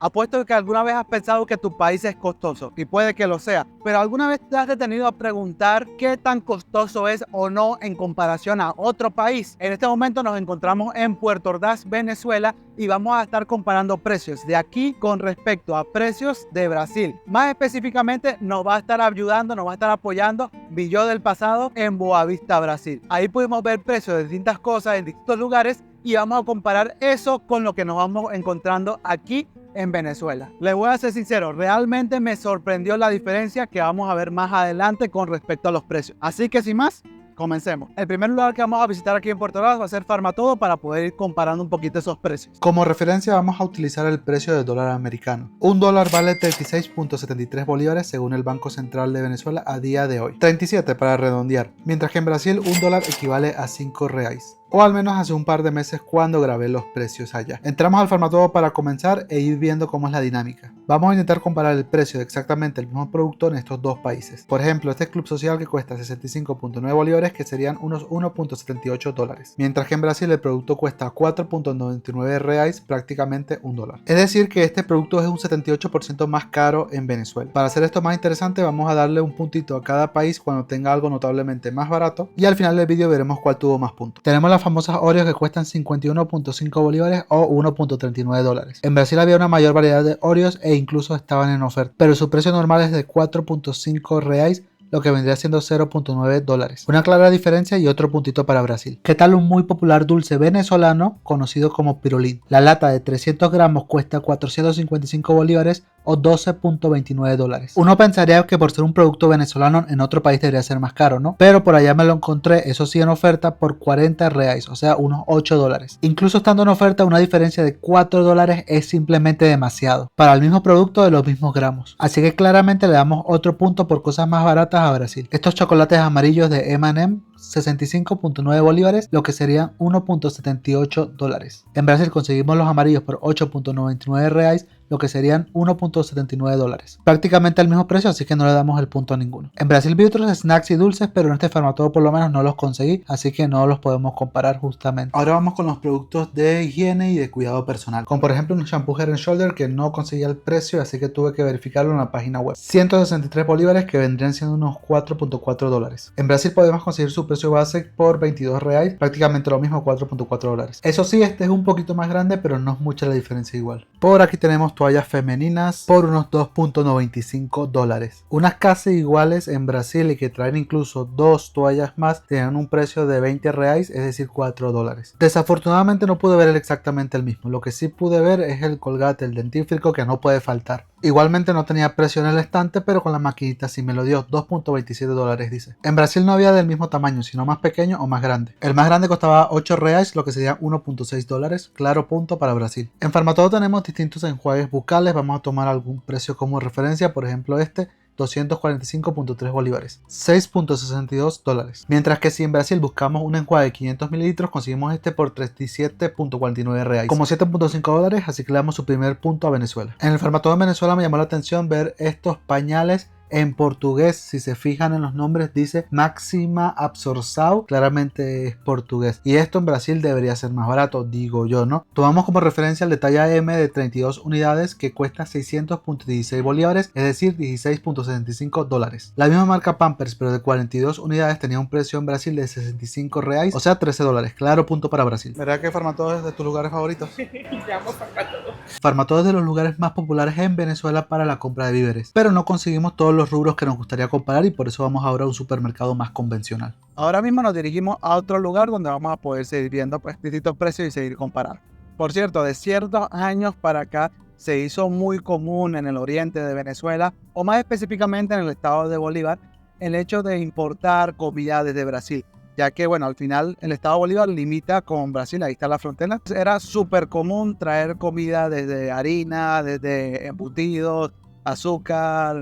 Apuesto que alguna vez has pensado que tu país es costoso, y puede que lo sea, pero ¿alguna vez te has detenido a preguntar qué tan costoso es o no en comparación a otro país? En este momento nos encontramos en Puerto Ordaz, Venezuela, y vamos a estar comparando precios de aquí con respecto a precios de Brasil. Más específicamente nos va a estar ayudando, nos va a estar apoyando Billo del Pasado en Boavista, Brasil. Ahí pudimos ver precios de distintas cosas en distintos lugares y vamos a comparar eso con lo que nos vamos encontrando aquí en Venezuela. Les voy a ser sincero, realmente me sorprendió la diferencia que vamos a ver más adelante con respecto a los precios. Así que sin más, comencemos. El primer lugar que vamos a visitar aquí en Puerto Ordaz va a ser Farmatodo para poder ir comparando un poquito esos precios. Como referencia vamos a utilizar el precio del dólar americano. Un dólar vale 36.73 bolívares según el Banco Central de Venezuela a día de hoy. 37 para redondear, mientras que en Brasil un dólar equivale a 5 reais. O al menos hace un par de meses cuando grabé los precios allá. Entramos al Farmatodo para comenzar e ir viendo cómo es la dinámica. Vamos a intentar comparar el precio de exactamente el mismo producto en estos dos países. Por ejemplo, este club social que cuesta 65.9 bolívares, que serían unos 1.78 dólares. Mientras que en Brasil el producto cuesta 4.99 reais, prácticamente un dólar. Es decir que este producto es un 78% más caro en Venezuela. Para hacer esto más interesante vamos a darle un puntito a cada país cuando tenga algo notablemente más barato y al final del vídeo veremos cuál tuvo más puntos. Tenemos las famosas Oreos que cuestan 51.5 bolívares o 1.39 dólares. En Brasil había una mayor variedad de Oreos e incluso estaban en oferta, pero su precio normal es de 4.5 reais, lo que vendría siendo 0.9 dólares. Una clara diferencia y otro puntito para Brasil. ¿Qué tal un muy popular dulce venezolano conocido como pirulín? La lata de 300 gramos cuesta 455 bolívares o 12.29 dólares. Uno pensaría que por ser un producto venezolano en otro país debería ser más caro, ¿no? Pero por allá me lo encontré, eso sí, en oferta por 40 reais, o sea, unos 8 dólares. Incluso estando en oferta, una diferencia de 4 dólares es simplemente demasiado para el mismo producto de los mismos gramos. Así que claramente le damos otro punto por cosas más baratas a Brasil. Estos chocolates amarillos de M&M, 65.9 bolívares, lo que serían 1.78 dólares. En Brasil conseguimos los amarillos por 8.99 reais, lo que serían 1.79 dólares. Prácticamente al mismo precio, así que no le damos el punto a ninguno. En Brasil vi otros snacks y dulces, pero en este Farmatodo por lo menos no los conseguí, así que no los podemos comparar justamente. Ahora vamos con los productos de higiene y de cuidado personal, como por ejemplo un shampoo Head and Shoulder que no conseguía el precio, así que tuve que verificarlo en la página web. 163 bolívares, que vendrían siendo unos 4.4 dólares. En Brasil podemos conseguir su precio base por 22 reais, prácticamente lo mismo, 4.4 dólares. Eso sí, este es un poquito más grande, pero no es mucha la diferencia igual. Por aquí tenemos toallas femeninas por unos 2.95 dólares. Unas casi iguales en Brasil y que traen incluso dos toallas más tienen un precio de 20 reais, es decir 4 dólares. Desafortunadamente no pude ver exactamente el mismo. Lo que sí pude ver es el Colgate, el dentífrico, que no puede faltar. Igualmente no tenía precio en el estante, pero con la maquinita sí me lo dio. 2.27 dólares dice. En Brasil no había del mismo tamaño, sino más pequeño o más grande. El más grande costaba 8 reais, lo que sería 1.6 dólares. Claro punto para Brasil. En Farmatodo tenemos distintos enjuagues bucales. Vamos a tomar algún precio como referencia. Por ejemplo, este 245.3 bolívares, 6.62 dólares. Mientras que si en Brasil buscamos un enjuague de 500 mililitros, conseguimos este por 37.49 reais, como 7.5 dólares, así que le damos su primer punto a Venezuela. En el Farmatodo de Venezuela me llamó la atención ver estos pañales. En portugués, si se fijan en los nombres, dice Máxima Absorção, claramente es portugués. Y esto en Brasil debería ser más barato, digo yo, ¿no? Tomamos como referencia el de talla M de 32 unidades que cuesta 600.16 bolívares, es decir, 16.75 dólares. La misma marca Pampers, pero de 42 unidades, tenía un precio en Brasil de 65 reais, o sea, 13 dólares. Claro punto para Brasil. ¿Verdad que Farmatodo es de tus lugares favoritos? Farmatodo es de los lugares más populares en Venezuela para la compra de víveres, pero no conseguimos todos los rubros que nos gustaría comparar y por eso vamos ahora a un supermercado más convencional. Ahora mismo nos dirigimos a otro lugar donde vamos a poder seguir viendo distintos precios y seguir comparando. Por cierto, de ciertos años para acá se hizo muy común en el oriente de Venezuela, o más específicamente en el estado de Bolívar, el hecho de importar comida desde Brasil, ya que, bueno, al final el estado de Bolívar limita con Brasil, ahí está la frontera. Era súper común traer comida desde harina, desde embutidos, azúcar,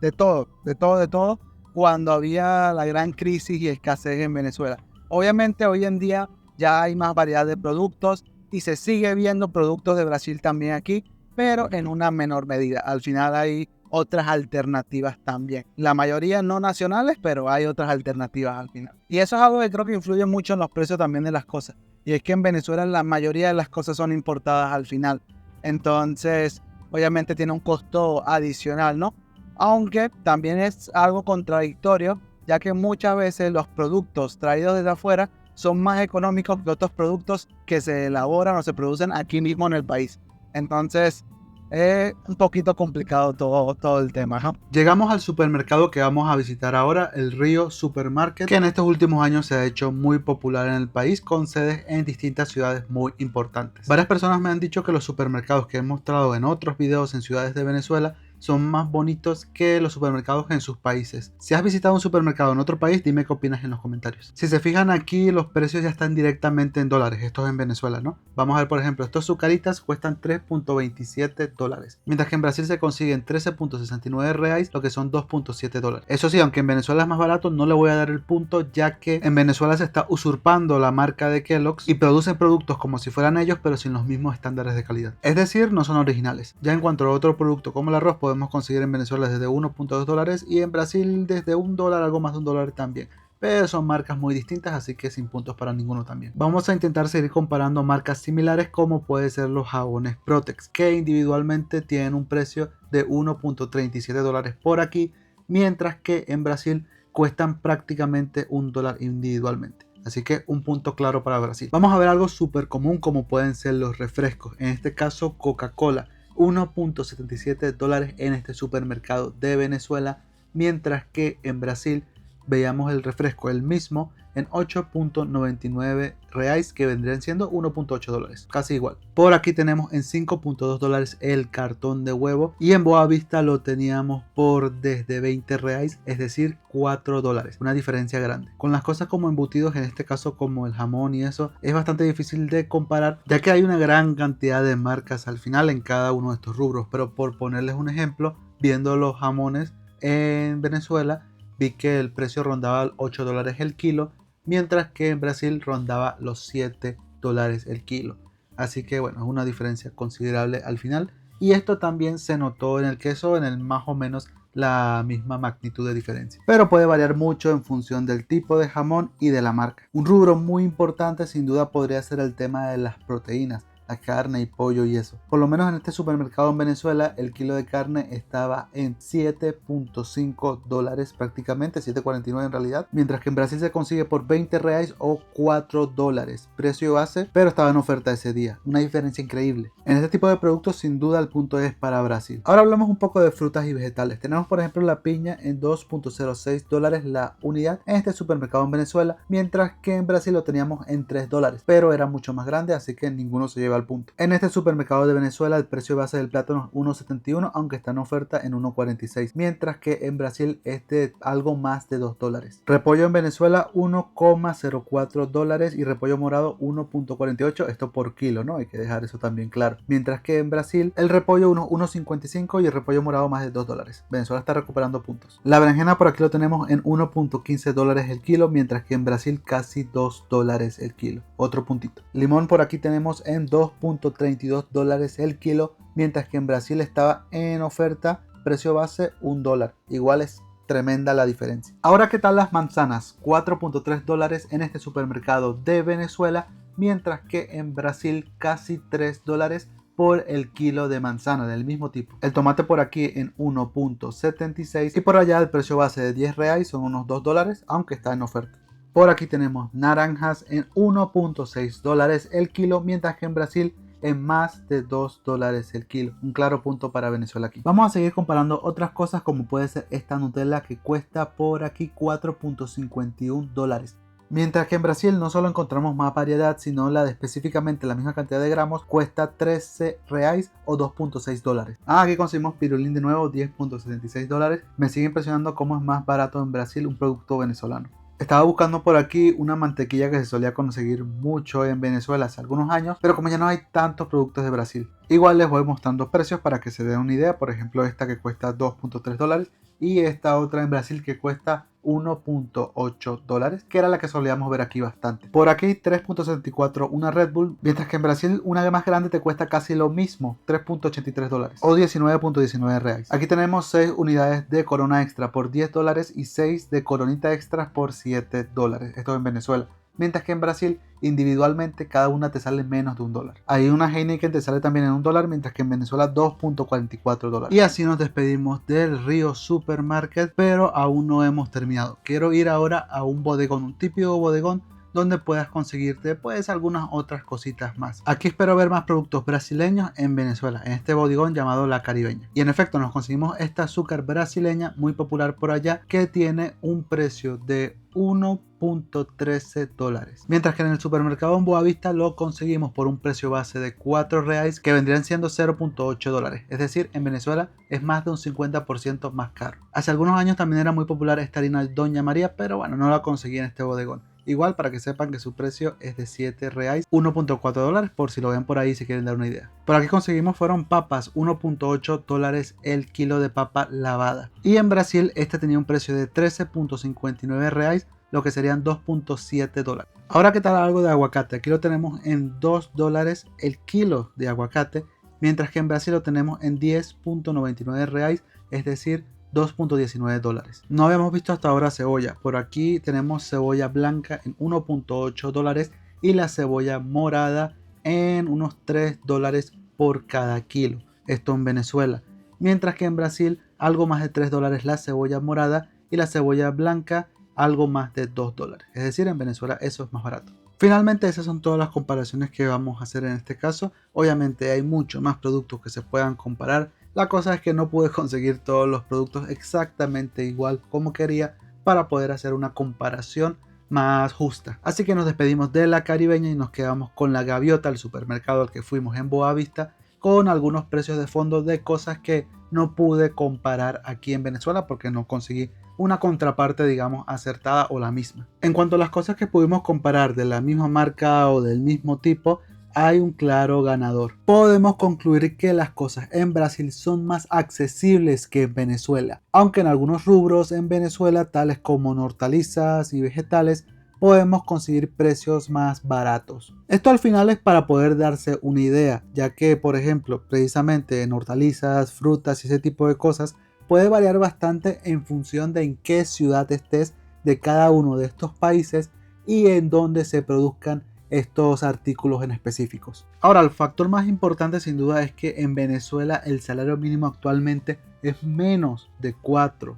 de todo, cuando había la gran crisis y escasez en Venezuela. Obviamente hoy en día ya hay más variedad de productos y se sigue viendo productos de Brasil también aquí, pero en una menor medida. Al final hay otras alternativas también. La mayoría no nacionales, pero hay otras alternativas al final. Y eso es algo que creo que influye mucho en los precios también de las cosas. Y es que en Venezuela la mayoría de las cosas son importadas al final. Entonces, obviamente tiene un costo adicional, ¿no? Aunque también es algo contradictorio, ya que muchas veces los productos traídos desde afuera son más económicos que otros productos que se elaboran o se producen aquí mismo en el país. Entonces, es un poquito complicado todo el tema, ¿no? Llegamos al supermercado que vamos a visitar ahora, el Río Supermarket, que en estos últimos años se ha hecho muy popular en el país con sedes en distintas ciudades muy importantes. Varias personas me han dicho que los supermercados que he mostrado en otros videos en ciudades de Venezuela son más bonitos que los supermercados en sus países. Si has visitado un supermercado en otro país, dime qué opinas en los comentarios. Si se fijan aquí, los precios ya están directamente en dólares. Esto es en Venezuela, ¿no? Vamos a ver, por ejemplo, estos Zucaritas cuestan 3.27 dólares, mientras que en Brasil se consiguen 13.69 reais, lo que son 2.7 dólares. Eso sí, aunque en Venezuela es más barato, no le voy a dar el punto, ya que en Venezuela se está usurpando la marca de Kellogg's y producen productos como si fueran ellos, pero sin los mismos estándares de calidad. Es decir, no son originales. Ya en cuanto a otro producto como el arroz, podemos conseguir en Venezuela desde 1.2 dólares y en Brasil desde $1, algo más de $1 también. Pero son marcas muy distintas, así que sin puntos para ninguno también. Vamos a intentar seguir comparando marcas similares como puede ser los jabones Protex, que individualmente tienen un precio de 1.37 dólares por aquí, mientras que en Brasil cuestan prácticamente $1 individualmente. Así que un punto claro para Brasil. Vamos a ver algo súper común como pueden ser los refrescos, en este caso Coca-Cola. 1.77 dólares en este supermercado de Venezuela, mientras que en Brasil veíamos el refresco el mismo en 8.99 reais, que vendrían siendo 1.8 dólares, casi igual. Por aquí tenemos en 5.2 dólares el cartón de huevo y en Boavista lo teníamos por desde 20 reais, es decir 4 dólares, una diferencia grande. Con las cosas como embutidos, en este caso como el jamón y eso, es bastante difícil de comparar, ya que hay una gran cantidad de marcas al final en cada uno de estos rubros, pero por ponerles un ejemplo, viendo los jamones en Venezuela, vi que el precio rondaba 8 dólares el kilo, mientras que en Brasil rondaba los 7 dólares el kilo. Así que bueno, es una diferencia considerable al final. Y esto también se notó en el queso, en el más o menos la misma magnitud de diferencia. Pero puede variar mucho en función del tipo de jamón y de la marca. Un rubro muy importante sin duda podría ser el tema de las proteínas. La carne y pollo y eso. Por lo menos en este supermercado en Venezuela el kilo de carne estaba en 7.5 dólares prácticamente, 7.49 en realidad, mientras que en Brasil se consigue por 20 reais o 4 dólares, precio base, pero estaba en oferta ese día, una diferencia increíble. En este tipo de productos sin duda el punto es para Brasil. Ahora hablamos un poco de frutas y vegetales. Tenemos por ejemplo la piña en 2.06 dólares la unidad en este supermercado en Venezuela, mientras que en Brasil lo teníamos en 3 dólares, pero era mucho más grande, así que ninguno se lleva al punto. En este supermercado de Venezuela el precio base del plátano es 1.71, aunque está en oferta en 1.46, mientras que en Brasil es de algo más de 2 dólares. Repollo en Venezuela 1.04 dólares y repollo morado 1.48, esto por kilo, ¿no? Hay que dejar eso también claro. Mientras que en Brasil el repollo 1.55 y el repollo morado más de 2 dólares. Venezuela está recuperando puntos. La berenjena por aquí lo tenemos en 1.15 dólares el kilo, mientras que en Brasil casi 2 dólares el kilo. Otro puntito. Limón por aquí tenemos en 2.32 dólares el kilo, mientras que en Brasil estaba en oferta, precio base $1. Igual es tremenda la diferencia. Ahora, ¿qué tal las manzanas? 4.3 dólares en este supermercado de Venezuela, mientras que en Brasil casi 3 dólares por el kilo de manzana del mismo tipo. El tomate por aquí en 1.76 y por allá el precio base de 10 reais son unos 2 dólares, aunque está en oferta. Por aquí tenemos naranjas en 1.6 dólares el kilo, mientras que en Brasil en más de 2 dólares el kilo. Un claro punto para Venezuela aquí. Vamos a seguir comparando otras cosas como puede ser esta Nutella que cuesta por aquí 4.51 dólares. Mientras que en Brasil no solo encontramos más variedad, sino la de específicamente la misma cantidad de gramos cuesta 13 reais o 2.6 dólares. Aquí conseguimos pirulín de nuevo, 10.76 dólares. Me sigue impresionando cómo es más barato en Brasil un producto venezolano. Estaba buscando por aquí una mantequilla que se solía conseguir mucho en Venezuela hace algunos años, pero como ya no hay tantos productos de Brasil. Igual les voy mostrando precios para que se den una idea. Por ejemplo, esta que cuesta 2.3 dólares y esta otra en Brasil que cuesta 1.8 dólares, que era la que solíamos ver aquí bastante. Por aquí 3.74 una Red Bull, mientras que en Brasil una más grande te cuesta casi lo mismo, 3.83 dólares o 19.19 reais. Aquí tenemos 6 unidades de Corona Extra por 10 dólares y 6 de Coronita Extra por 7 dólares. Esto en Venezuela. mientras que en Brasil individualmente cada una te sale menos de $1. Hay una Heineken te sale también en $1, mientras que en Venezuela $2.44. Y así nos despedimos del Río Supermarket, pero aún no hemos terminado. Quiero ir ahora a un bodegón, un típico bodegón donde puedas conseguirte pues algunas otras cositas más. Aquí espero ver más productos brasileños en Venezuela, en este bodegón llamado La Caribeña. Y en efecto nos conseguimos esta azúcar brasileña muy popular por allá, que tiene un precio de $1.13, mientras que en el supermercado en Boavista lo conseguimos por un precio base de R$4, que vendrían siendo $0.8, es decir, en Venezuela es más de un 50% más caro. Hace algunos años también era muy popular esta harina Doña María, pero bueno, no la conseguí en este bodegón. Igual, para que sepan que su precio es de R$7, $1.4, por si lo ven por ahí si quieren dar una idea. Por aquí conseguimos fueron papas, $1.8 el kilo de papa lavada. Y en Brasil este tenía un precio de R$13.59, lo que serían $2.7. Ahora, ¿qué tal algo de aguacate? Aquí lo tenemos en $2 el kilo de aguacate, mientras que en Brasil lo tenemos en R$10.99, es decir, $2.19. No habíamos visto hasta ahora cebolla. Por aquí tenemos cebolla blanca en $1.8 y la cebolla morada en unos $3 por cada kilo. Esto en Venezuela. Mientras que en Brasil algo más de $3 la cebolla morada y la cebolla blanca algo más de $2. Es decir, en Venezuela eso es más barato. Finalmente, esas son todas las comparaciones que vamos a hacer en este caso. Obviamente hay muchos más productos que se puedan comparar. La cosa es que no pude conseguir todos los productos exactamente igual como quería para poder hacer una comparación más justa. Así que nos despedimos de La Caribeña y nos quedamos con La Gaviota, el supermercado al que fuimos en Boavista, con algunos precios de fondo de cosas que no pude comparar aquí en Venezuela porque no conseguí una contraparte, digamos, acertada o la misma. En cuanto a las cosas que pudimos comparar de la misma marca o del mismo tipo, hay un claro ganador. Podemos concluir que las cosas en Brasil son más accesibles que en Venezuela, aunque en algunos rubros en Venezuela, tales como hortalizas y vegetales, podemos conseguir precios más baratos. Esto al final es para poder darse una idea, ya que por ejemplo precisamente en hortalizas, frutas y ese tipo de cosas puede variar bastante en función de en qué ciudad estés de cada uno de estos países y en dónde se produzcan estos artículos en específicos. Ahora, el factor más importante sin duda es que en Venezuela el salario mínimo actualmente es menos de $4,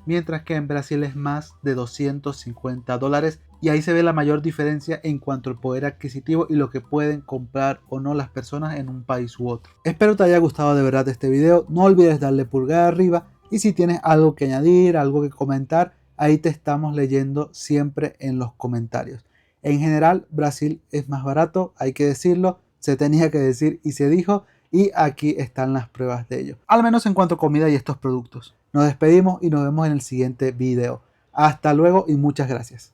mientras que en Brasil es más de $250, y ahí se ve la mayor diferencia en cuanto al poder adquisitivo y lo que pueden comprar o no las personas en un país u otro. Espero te haya gustado de verdad este video, no olvides darle pulgar arriba y si tienes algo que añadir, algo que comentar, ahí te estamos leyendo siempre en los comentarios. En general, Brasil es más barato, hay que decirlo, se tenía que decir y se dijo, y aquí están las pruebas de ello. Al menos en cuanto a comida y estos productos. Nos despedimos y nos vemos en el siguiente video. Hasta luego y muchas gracias.